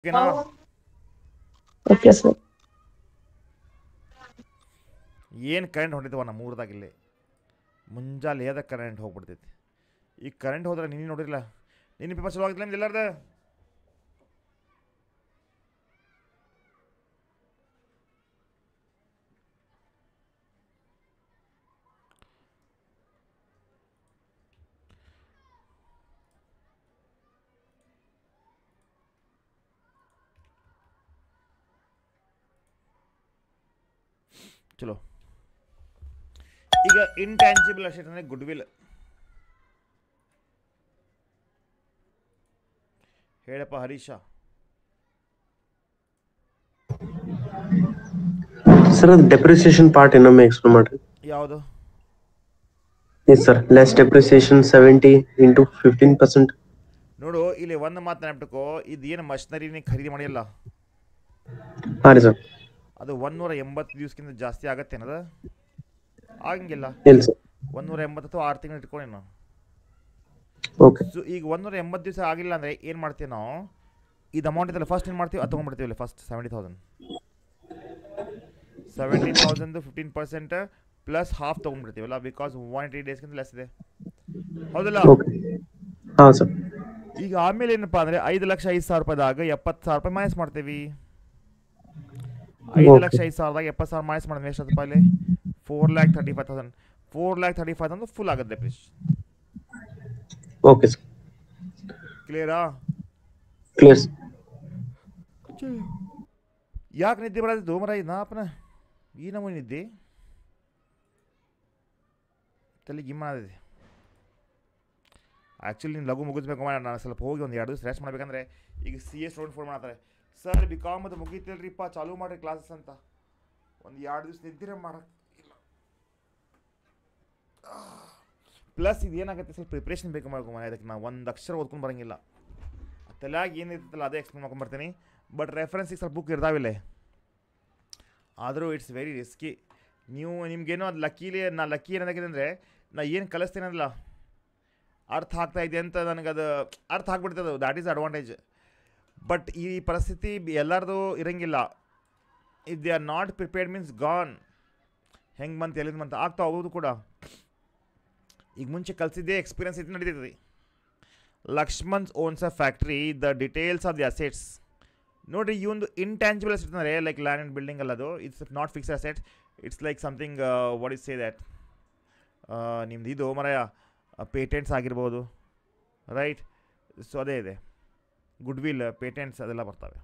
ಓಕೆನಾ? Okay sir. ಏನು current ಹೊಂಟಿದ್ವ ನಮ್ಮ ಊರದಾಗ ಇಲ್ಲಿ ಮುಂಜಾನೆ ಏದ ಕರೆಂಟ್ ಹೋಗ್ಬಿಡ್ತೈತಿ. ಈಗ ಕರೆಂಟ್ ಹೋದ್ರೆ ನೀನು ನೋಡಿರಲ್ಲ, ನಿನ್ನ ಪೇಪರ್ ಚಲೋ ಆಗಿಲ್ಲ ಎಲ್ಲಾರ್ದು? ಚಲೋ. ಈಗ ಇಂಟ್ಯಾಂಜಿಬಲ್ ಅಸೆಟ್ ಅಂದರೆ ಗುಡ್ ವಿಲ್. ಹೇಳಪ್ಪ ಹರೀಶ. ಸರ್ ಅದು ಡೆಪ್ರಿಸಿಯೇಷನ್ ಪಾರ್ಟ್ ಇನ್ನೊಮ್ಮೆ ಎಕ್ಸ್ಪ್ಲೇನ್ ಮಾಡ್ರಿ. ಯಾವುದು? Yes sir, less depreciation 70 into 15%. ನೋಡು, ಇಲ್ಲಿ ಒಂದು ಮಾತು ನೆನಪಿಟ್ಕೋ, ಇದು ಏನು ಮಷಿನರಿನ ಖರೀದಿ ಮಾಡಿಲ್ಲ, ಹಾಂ ರೀ ಸರ್. ಅದು 180 ದಿವಸಕ್ಕಿಂತ ಜಾಸ್ತಿ ಆಗತ್ತೇನದ? ಆಗಂಗಿಲ್ಲ. ಇಲ್ಲ ಸರ್. 180 ಅಥವಾ 6 ತಿಂಗಳು ಇಟ್ಕೊಳ್ಳಿ ನಾವು. ಓಕೆ. ಸೊ ಈಗ 180 ದಿವಸ ಆಗಿಲ್ಲ ಅಂದರೆ ಏನು ಮಾಡ್ತೀವಿ ನಾವು? ಇದು ಅಮೌಂಟ್ ಇದಲ್ಲ, ಫಸ್ಟ್ ಏನು ಮಾಡ್ತೀವಿ, ಅದು ತೊಗೊಂಡ್ಬಿಡ್ತೀವಿ. ಫಸ್ಟ್ 70,000 15% ಪ್ಲಸ್ ಹಾಫ್ ತೊಗೊಂಡ್ಬಿಡ್ತೀವಲ್ಲ, ಬಿಕಾಸ್ 180 ಡೇಸ್ಗಿಂತ ಲೆಸ್ ಇದೆ, ಹೌದಲ್ಲ? ಓಕೆ. ಹಾಂ ಸರ್. ಈಗ ಆಮೇಲೆ ಏನಪ್ಪ ಅಂದರೆ 5,05,000 70,000 ರೂಪಾಯಿ ಮೈನಸ್ ಮಾಡ್ತೀವಿ. 5,05,000 70,000 ಮೈನಸ್ ಮಾಡಿದ್ವಿ ಎಷ್ಟು ರೂಪಾಯಿ? 4,35,000. 4,35,000 ಅಂದ್ರೆ ಫುಲ್ ಆಗುತ್ತೆ ಡೆಪ್ರಿಷಿಯೇಷನ್. Okay sir. ಕ್ಲಿಯರಾ? ಕ್ಲಿಯರ್. ಯಾಕೆ ನಿದ್ದೆ ಬರೋದು ಮರ ನಾಪನ? ಈ ನಮೂನಿ ನಿದ್ದೆ ತಲೆ ಗಿಮ್ಮದಿದೆ. ಆ್ಯಕ್ಚುಲಿ ನೀನು ಲಘು ಮುಗಿಸ್ಬೇಕು, ನಾನು ಸ್ವಲ್ಪ ಹೋಗಿ ಒಂದು 2 ದಿವಸ ರೆಸ್ಟ್ ಮಾಡ್ಬೇಕಂದ್ರೆ ಈಗ CA ಸ್ಟೂಡೆಂಟ್ ಫೋನ್ ಮಾಡ್ತಾರೆ, ಸರ್ BCom ಅದು ಮುಗೀತಿಲ್ರಿಪ್ಪ, ಚಾಲೂ ಮಾಡಿರಿ ಕ್ಲಾಸಸ್ ಅಂತ. ಒಂದು 2 ದಿವಸ ನಿದ್ದಿರ ಮಾಡೋಕ್ಕಿಲ್ಲ. ಪ್ಲಸ್ ಇದು ಏನಾಗುತ್ತೆ, ಸ್ವಲ್ಪ ಪ್ರಿಪ್ರೇಷನ್ ಬೇಕು ಮಾಡ್ಕೊಂಬ. ಅದಕ್ಕೆ ನಾವು ಒಂದು ಅಕ್ಷರ ಓದ್ಕೊಂಡು ಬರೋಂಗಿಲ್ಲ, ತಲೆಯಾಗಿ ಏನಿರ್ತಲ್ಲ ಅದೇ ಎಕ್ಸ್ಪ್ಲೇನ್ ಮಾಡ್ಕೊಂಬರ್ತೀನಿ. ಬಟ್ ರೆಫರೆನ್ಸಿಗೆ ಸ್ವಲ್ಪ ಬುಕ್ ಇರ್ತಾವಿಲ್ಲ, ಆದರೂ ಇಟ್ಸ್ ವೆರಿ ರಿಸ್ಕಿ. ನೀವು ನಿಮ್ಗೇನೋ ಅದು ಲಕ್ಕಿ ಏನಾಗಿದೆ ಅಂದರೆ, ನಾ ಏನು ಕಲಿಸ್ತೇನಲ್ಲ ಅರ್ಥ ಆಗ್ತಾ ಇದೆ ಅಂತ ನನಗದು ಅರ್ಥ ಆಗ್ಬಿಡ್ತದೆ, ದ್ಯಾಟ್ ಈಸ್ ಅಡ್ವಾಂಟೇಜ್. ಬಟ್ ಈ ಪರಿಸ್ಥಿತಿ ಎಲ್ಲರದು ಇರೋಂಗಿಲ್ಲ. If they are not prepared means gone. ಹೆಂಗೆ ಬಂತು ಎಲ್ಲಿಂದ ಬಂತು ಆಗ್ತಾ ಹೋಗೋದು ಕೂಡ. ಈಗ ಮುಂಚೆ ಕಲಿಸಿದ್ದೇ ಎಕ್ಸ್ಪೀರಿಯನ್ಸ್ ಇದು ನಡೀತದೆ. Laxman owns a factory, the details of the assets. ನೋಡಿರಿ, ಈ ಒಂದು ಇಂಟ್ಯಾಂಜಿಬಲ್ ಅಸೆಟ್ ಅಂದರೆ ಲೈಕ್ ಲ್ಯಾಂಡ್ ಆ್ಯಂಡ್ ಬಿಲ್ಡಿಂಗ್ ಅಲ್ಲದು, it's not fixed asset. It's like something what is say that, ನಿಮ್ದು ಇದು ಮರ ಪೇಟೆಂಟ್ಸ್ ಆಗಿರ್ಬೋದು, ರೈಟ್? ಸೊ ಅದೇ ಇದೆ, ಗುಡ್ ವಿಲ್, ಪೇಟೆಂಟ್ಸ್ ಅದೆಲ್ಲ ಬರ್ತವೆ.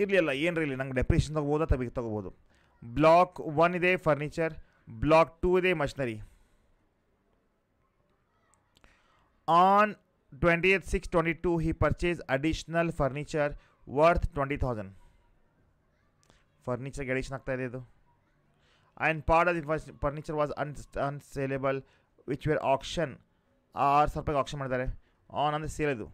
ಇರಲಿ ಅಲ್ಲ, ಏನು ಇರಲಿ, ನಂಗೆ ಡೆಪ್ರಿಷನ್ ತೊಗೋಬೋದಾ ತೊಗೋಬೋದು. ಬ್ಲಾಕ್ 1 ಇದೆ ಫರ್ನಿಚರ್, ಬ್ಲಾಕ್ 2 ಇದೆ machinery. On 20th/6/22 he purchased additional furniture worth 20,000. ಫರ್ನಿಚರ್ಗೆ ಅಡಿಷನ್ ಆಗ್ತಾ ಇದೆ ಇದು. And part of the furniture was unsaleable which were auction. 6,000 ರೂಪಾಯಿಗೆ ಆಕ್ಷನ್ ಮಾಡಿದ್ದಾರೆ. ಆನ್ ಅಂದರೆ ಸೇಲ್ ಇದು.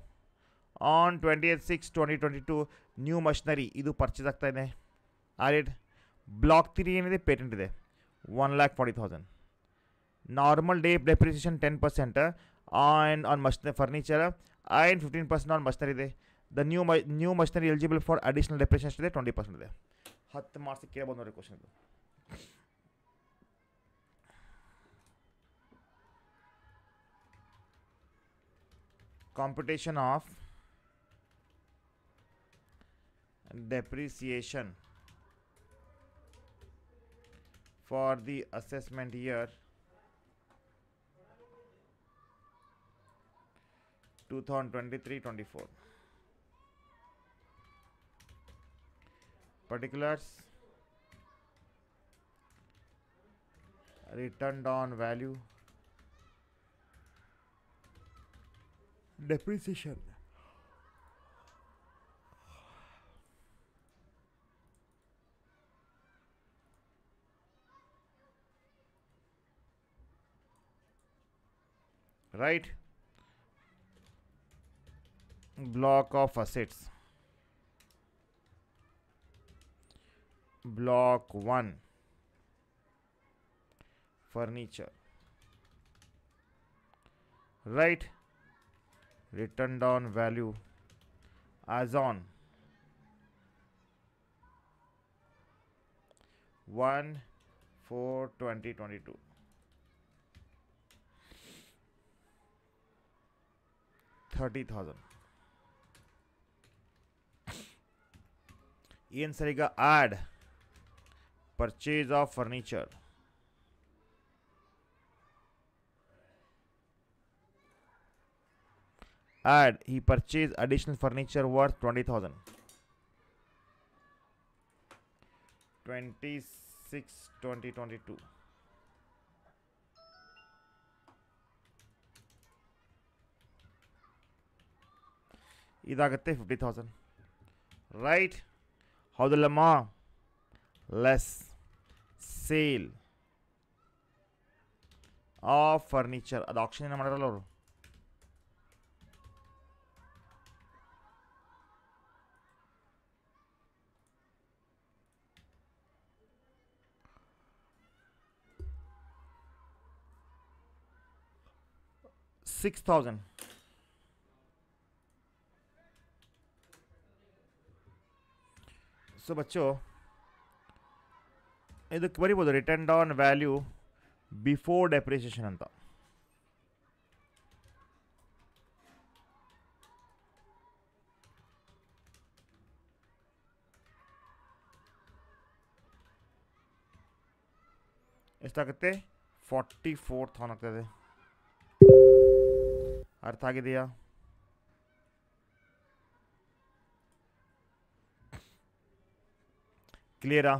ಆನ್ 20th/6/2022 ನ್ಯೂ ಮಷಿನರಿ ಇದು ಪರ್ಚೇಸ್ ಆಗ್ತಾ ಇದೆ. ಆರಿಡ್ ಬ್ಲಾಕ್ 3 ಏನಿದೆ, ಪೇಟೆಂಟ್ ಇದೆ, 1,40,000. Normal day depreciation 10% on furniture and 15% on machinery ಇದೆ. The new machinery eligible for additional depreciation ಇದೆ, 20% ಇದೆ. 10 ಮಾರ್ಕ್ಸಿಗೆ ಕೇಳ್ಬೋದು ನೋಡಿ ಕ್ವಶನ್ ಇದು. Computation of depreciation for the assessment year 2023-24. Particulars: returned on value, depreciation, right? Block of assets. Block 1 furniture, right? Returned on value as on 1/4/2022. $30,000. ಏನು sir ಈಗ add purchase of furniture. Add he purchased additional furniture worth 20,000. 26/2022. ಇದಾಗುತ್ತೆ 50,000. Right ಹೌದಲ್ಲಮ್ಮ? Less sale of furniture. ಅದು option ಏನು ಮಾಡಿರಲ್ಲ ಅವರು. $6,000. So ಬಚ್ಚು ಇದಕ್ಕೆ ಬರಿಬೋದು return on value before depreciation ಅಂತ. ಎಷ್ಟಾಗುತ್ತೆ? 44,000 ಆಗ್ತದೆ. ಅರ್ಥ ಆಗಿದೆಯಾ? ಕ್ಲಿಯರಾ?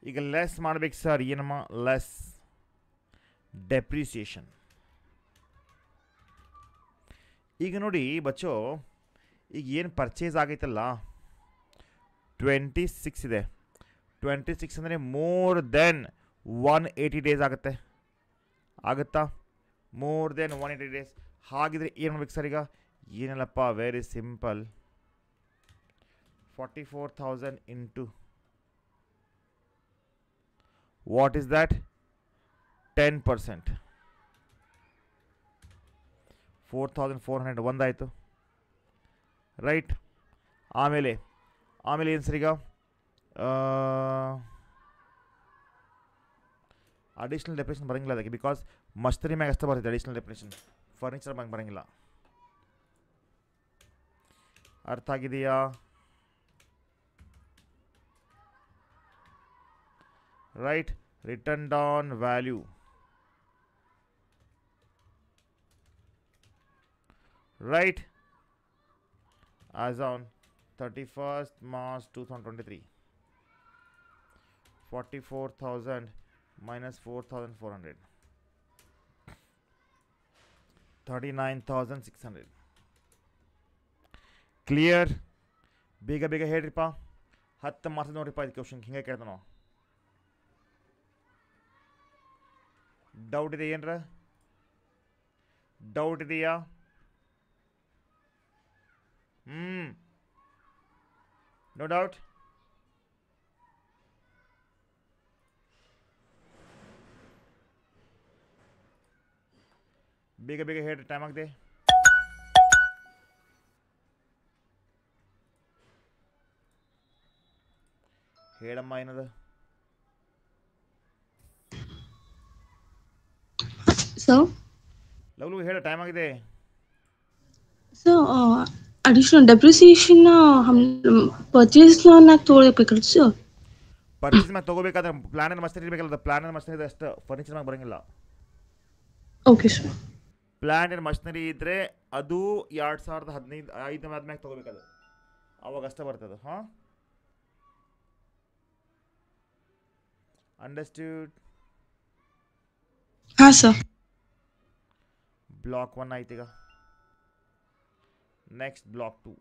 ಈಗ ಲೆಸ್ ಮಾಡ್ಬೇಕು ಸರ್. ಏನಮ್ಮ? Less depreciation. ಈಗ ನೋಡಿ ಬಚ್ಚೋ, ಈಗ ಏನು ಪರ್ಚೇಸ್ ಆಗೈತಲ್ಲ 26 ಇದೆ. 26 ಅಂದರೆ ಮೋರ್ ದೆನ್ 180 ಡೇಸ್ ಆಗುತ್ತೆ. ಆಗುತ್ತಾ? More than 180 days. ಹಾಗಿದ್ರೆ ಏನು ಮಾಡ್ಬೇಕು ಸರ್ ಈಗ? ಏನಿಲ್ಲಪ್ಪ, very simple. 44,000 into what is that? 10%. 4,400 ಒಂದಾಯಿತು. ರೈಟ್. ಆಮೇಲೆ ಏನು ಸರ್ ಈಗ? ಅಡಿಷ್ನಲ್ ಡೆಪ್ರಿಷನ್ ಬರೋಂಗಿಲ್ಲ ಅದಕ್ಕೆ, ಬಿಕಾಸ್ ಮಸ್ಟರಿ ಮ್ಯಾಗ ಅಷ್ಟೇ ಬರ್ತೈತೆ ಅಡಿಷ್ನಲ್ ಡೆಪ್ರಿಷನ್. ಫರ್ನಿಚರ್ ಮ್ಯಾಗ ಬರೋಂಗಿಲ್ಲ. ಅರ್ಥ ಆಗಿದೆಯಾ? Right. Return on value right as on 31st March 2023. 44,000 minus 4,400. 39,600. Clear? ಬೇಗ ಬೇಗ ಹೇಳ್ರಿಪ್ಪ. 10 ಮಾರ್ಕ್ಸ್ ನೋಡ್ರಿಪ್ಪ ಇದು ಕ್ವಶನ್. ಹಿಂಗೆ ಕೇಳ್ತಾನೆ ನಾವು. ಡೌಟ್ ಇದೆ ಏನ್ರ? ಡೌಟ್ ಇದೆಯಾ? No doubt? ಬೇಗ ಬೇಗ ಹೇಳ್ರಿ, ಟೈಮ್ ಆಗಿದೆ. ಹೇಳಮ್ಮ ಏನದ? ಸರ್ ಲವ್ಲು ಹೇಳ, ಟೈಮ್ ಆಗಿದೆ. ಸರ್ ಅಡಿಷನಲ್ ಡೆಪ್ರಿಸಿಯೇಷನ್ ಪರ್ಚೇಸ್ ನಾಗ ತೊಗೊಳ್ಬೇಕಲ್ಲ ಸರ್? ಪರ್ಚೇಸ್ ಮ್ಯಾಗ ತೊಗೋಬೇಕಾದ್ರೆ ಪ್ಲಾನ್ ಏನು ಮಸ್ತ್ ಇರಬೇಕಲ್ಲ. ಪ್ಲಾನ್ ಏನು ಮಸ್ತ್ ಇದೆ ಅಷ್ಟು, ಫರ್ನಿಚರ್ ಮ್ಯಾಗ ಬರೋಂಗಿಲ್ಲ. Okay sir. ಪ್ಲಾನ್ ಏನು ಮಷಿನರಿ ಇದ್ದರೆ ಅದು 2015 ಆದ್ಮ್ಯಾಗ ತೊಗೋಬೇಕದು. ಅವಾಗ ಅಷ್ಟೇ ಬರ್ತದೆ. ಹಾಂ, ಅಂಡರ್ಸ್ಟ್ಯೂಡ್? ಹಾಂ ಸರ್. ಬ್ಲಾಕ್ 1 ಆಯ್ತು. ಈಗ ನೆಕ್ಸ್ಟ್ ಬ್ಲಾಕ್ 2.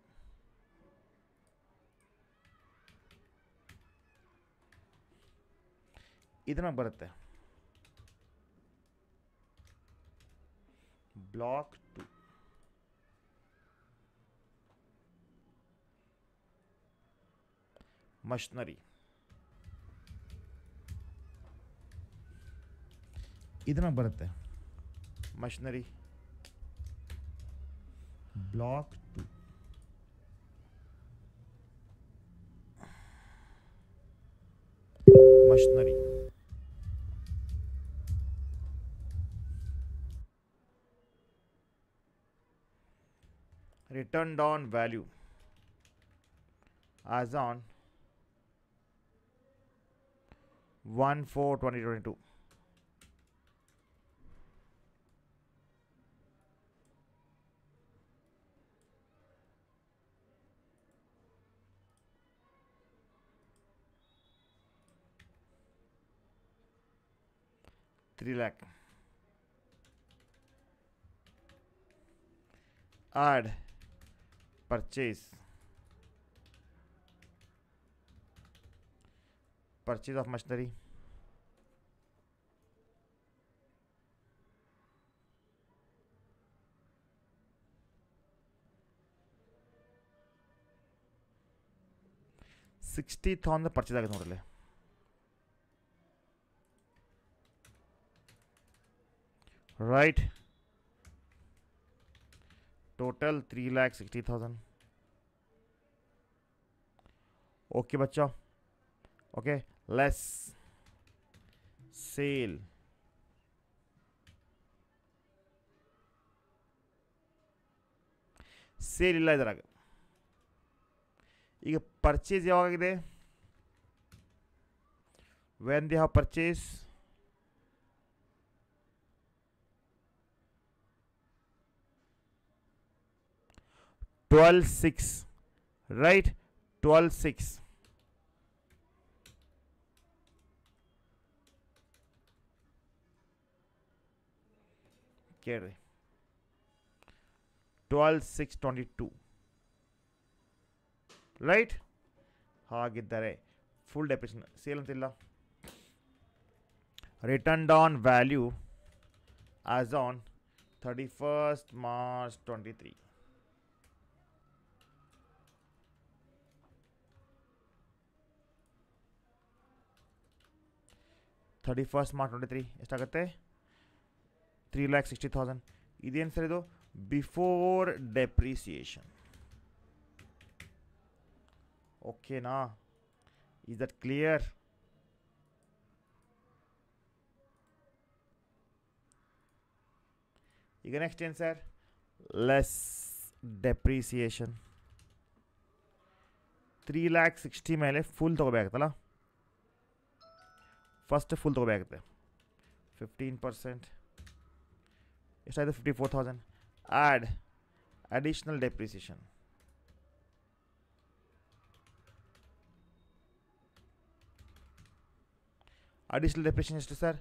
ಇದನ್ನ ಬರುತ್ತೆ ಬ್ಲಾಕ್ 2. ಮಷಿನರಿ. ಇದನ್ನ ಬರುತ್ತೆ machinery. Block 2. Machinery. Returned on value as on 1/4/2022. $3 lakh. Add purchase of machinery. $60,000 purchase ಆಗುತ್ತೆ ನೋಡ್ರಲ್ಲಿ. Right. Total 3,60,000. Okay बच्चों. Okay, less sale. ಸೇಲ್ ಇಲ್ಲ ಇದರಾಗ. ಈಗ purchase ಯಾವಾಗಿದೆ? when they have purchase $12,600, right? $12,600. ಕೇಳ್ರಿ 12,622, ರೈಟ್? ಹಾಗಿದ್ದರೆ ಫುಲ್ ಡೆಪ್ರಿಷನ್ ಸೇಲ್ ಅಂತಿಲ್ಲ. Return on value as on 31st March 23. March 23 ಎಷ್ಟಾಗುತ್ತೆ? 3,60,000. ಇದೇನು ಸರ್ ಇದು? Before depreciation. ಓಕೆನಾ? Is that clear? ಈಗ ನೆಕ್ಸ್ಟ್ ಏನು ಸರ್? Less depreciation. 3,60,000 ಮೇಲೆ ಫುಲ್ ತೊಗೋಬೇಕಾಗುತ್ತಲ್ಲ. ಫಸ್ಟ್ ಫುಲ್ ತೊಗೋಬೇಕಾಗುತ್ತೆ. 15%. ಎಷ್ಟಾಯಿತು? 54,000. Add additional depreciation. Additional depreciation ಎಷ್ಟು ಸರ್?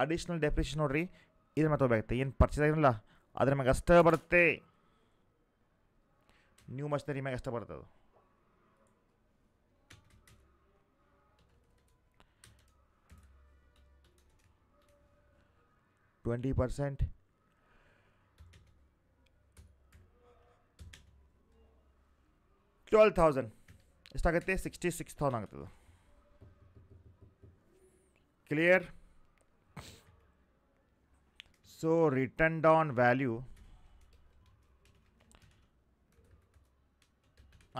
ಅಡಿಷ್ನಲ್ ಡೆಪ್ರಿಸಿಯೇಷನ್ ನೋಡ್ರಿ, ಇದ್ರ ಮೇಲೆ ತೊಗೋಬೇಕಾಗುತ್ತೆ. ಏನು ಪರ್ಚೇಸ್ ಆಗಿರಲ್ಲ ಅದ್ರ ಮ್ಯಾಗ ಅಷ್ಟೇ ಬರುತ್ತೆ. ನ್ಯೂ ಮಷಿನರಿ ಮ್ಯಾಗ ಅಷ್ಟೇ ಬರುತ್ತೆ ಅದು. $20%. $12,000 ಎಷ್ಟಾಗುತ್ತೆ? 66,000 ಆಗುತ್ತದೆ. Clear? So return on value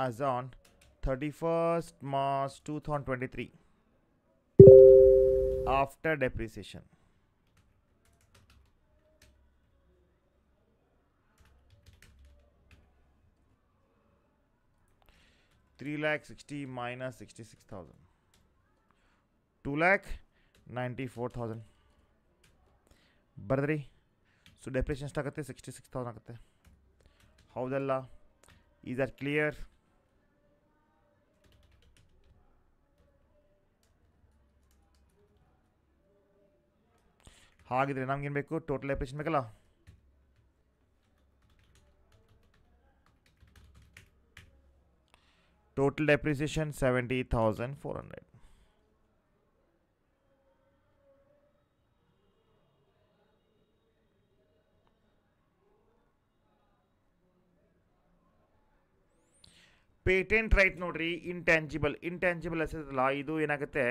as on 31st March 2023 after depreciation. $3,60,000 minus 66,000. 2,94,000 ಬರ್ದ್ರಿ. ಸೊ ಡೆಪ್ರಿಷನ್ ಎಷ್ಟಾಗುತ್ತೆ? 66,000 ಆಗುತ್ತೆ. ಹೌದಲ್ಲ? Is are clear? ಹಾಗಿದ್ರೆ ನಮ್ಗೇನು ಬೇಕು? ಟೋಟಲ್ ಡೆಪ್ರಿಷನ್ ಬೇಕಲ್ಲ. Total depreciation 70,400. ಪೇಟೆಂಟ್ ರೈಟ್ ನೋಡ್ರಿ, ಇಂಟ್ಯಾಂಜಿಬಲ್ ಅಸೆಟ್ ಅಲ್ಲ ಇದು. ಏನಾಗುತ್ತೆ?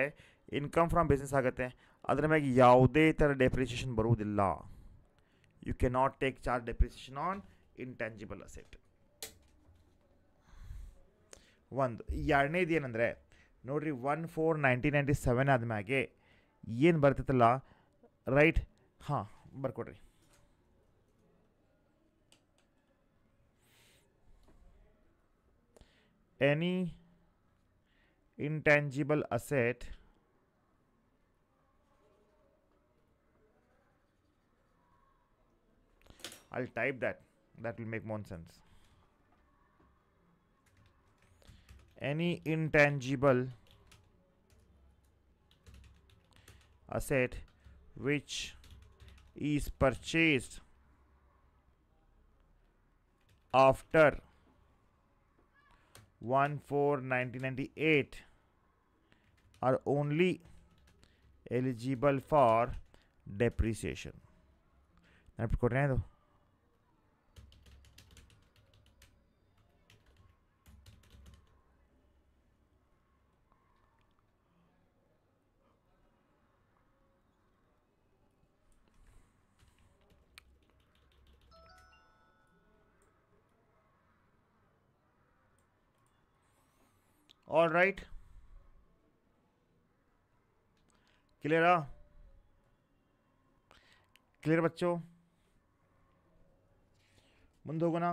ಇನ್ಕಮ್ ಫ್ರಮ್ ಬಿಸ್ನೆಸ್ ಆಗುತ್ತೆ. ಅದ್ರ ಮ್ಯಾಗ ಯಾವುದೇ ಥರ ಡೆಪ್ರಿಸಿಯೇಷನ್ ಬರುವುದಿಲ್ಲ. U can not take charge depreciation on intangible asset. ಒಂದು. ಎರಡನೇದು ಏನಂದರೆ ನೋಡಿರಿ, 1/4/1997 ಆದಮ್ಯಾಗೆ ಏನು ಬರ್ತೈತಲ್ಲ, ರೈಟ್? ಹಾಂ, ಬರ್ಕೊಡ್ರಿ. Any intangible asset I'll type that will make more sense. Any intangible asset which is purchased after 1/4/1998 are only eligible for depreciation. ನೆನಪಿಟ್ಕೊಡ್ರಿ ಇದು. All right, clear बच्चों? ಮುಂದೆ ಹೋಗೋಣ.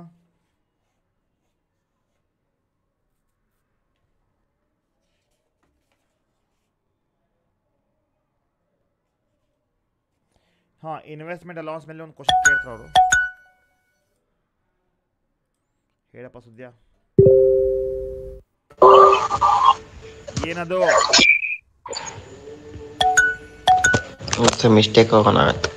ಹಾಂ, ಇನ್ವೆಸ್ಟ್ಮೆಂಟ್ ಅಲೌನ್ಸ್ ಮೇಲೆ ಒಂದು ಕ್ವಶನ್ ಕೇಳ್ತಾರೆ ಅವರು. ಹೇಳಪ್ಪ ಸುದ್ಯ, ಏನದು? ಮಿಸ್ಟೇಕ್ ಹೋಗೋಣ ಆಯ್ತು.